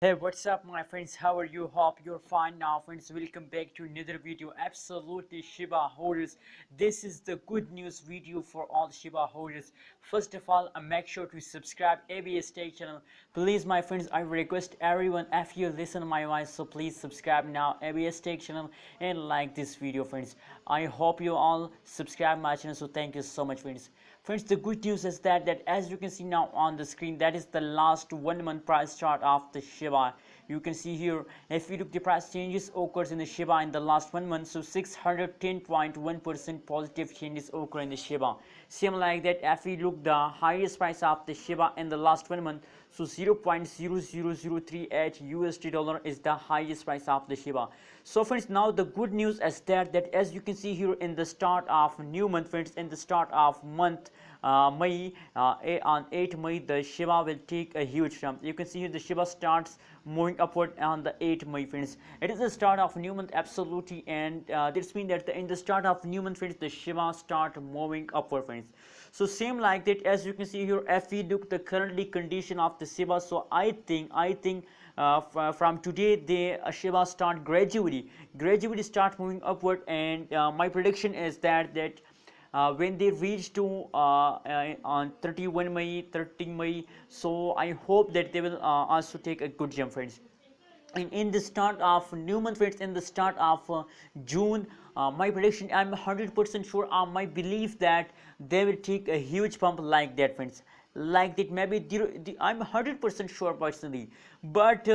Hey, what's up, my friends? How are you? Hope you're fine now, friends. Welcome back to another video. Absolutely, Shiba holders. This is the good news video for all Shiba holders. First of all, make sure to subscribe ABS Tech channel. Please, my friends, I request everyone, if you listen my voice, so please subscribe now ABS Tech channel and like this video, friends. I hope you all subscribe my channel. So thank you so much, friends. Friends, the good news is that as you can see now on the screen, that is the last 1 month price chart of the Shiba. You can see here, if you look the price changes occurs in the Shiba in the last 1 month, so 610.1% positive changes occur in the Shiba. Same like that, if we look the highest price of the Shiba in the last 1 month, so 0.00038 USD dollar is the highest price of the Shiba. So friends, now the good news is that as you can see here in the start of new month, friends, in the start of month May, on 8 May, the Shiba will take a huge jump. You can see here the Shiba starts moving upward on the 8 May, friends. It is the start of new month, absolutely, and this means that in the start of new month, friends, the Shiba start moving upward, friends. So same like that, as you can see here, if we look the currently condition of the Shiba, so I think from today the Shiba start gradually start moving upward, and my prediction is that when they reach to on 31 May, 30 May, so I hope that they will also take a good jump, friends. And in the start of new month, friends, in the start of June, my prediction, I'm 100% sure, my belief that they will take a huge pump like that, friends, like that. Maybe I'm 100% sure personally, but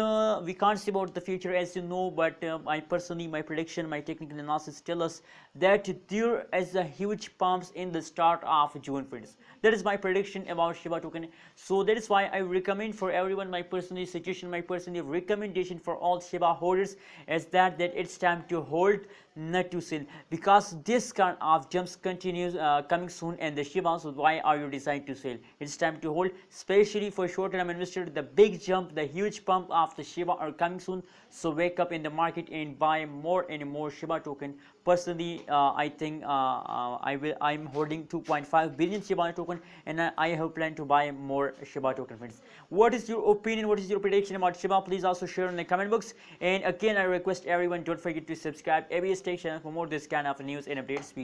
we can't say about the future, as you know. But my prediction, my technical analysis tell us that there is a huge pumps in the start of June, friends. That is my prediction about Shiba token. So that is why I recommend for everyone, my personal suggestion, my personal recommendation for all Shiba holders is that it's time to hold, not to sell, because this kind of jumps continues coming soon in the Shiba. So why are you deciding to sell? It's time to hold, especially for short-term investors. The big jump, the huge pump of the Shiba are coming soon. So wake up in the market and buy more and more Shiba token. Personally, I think I'm holding 2.5 billion Shiba token, and I have planned to buy more Shiba token, friends. What is your opinion? What is your prediction about Shiba? Please also share in the comment box. And again, I request everyone, don't forget to subscribe ABS Tech channel for more this kind of news and updates.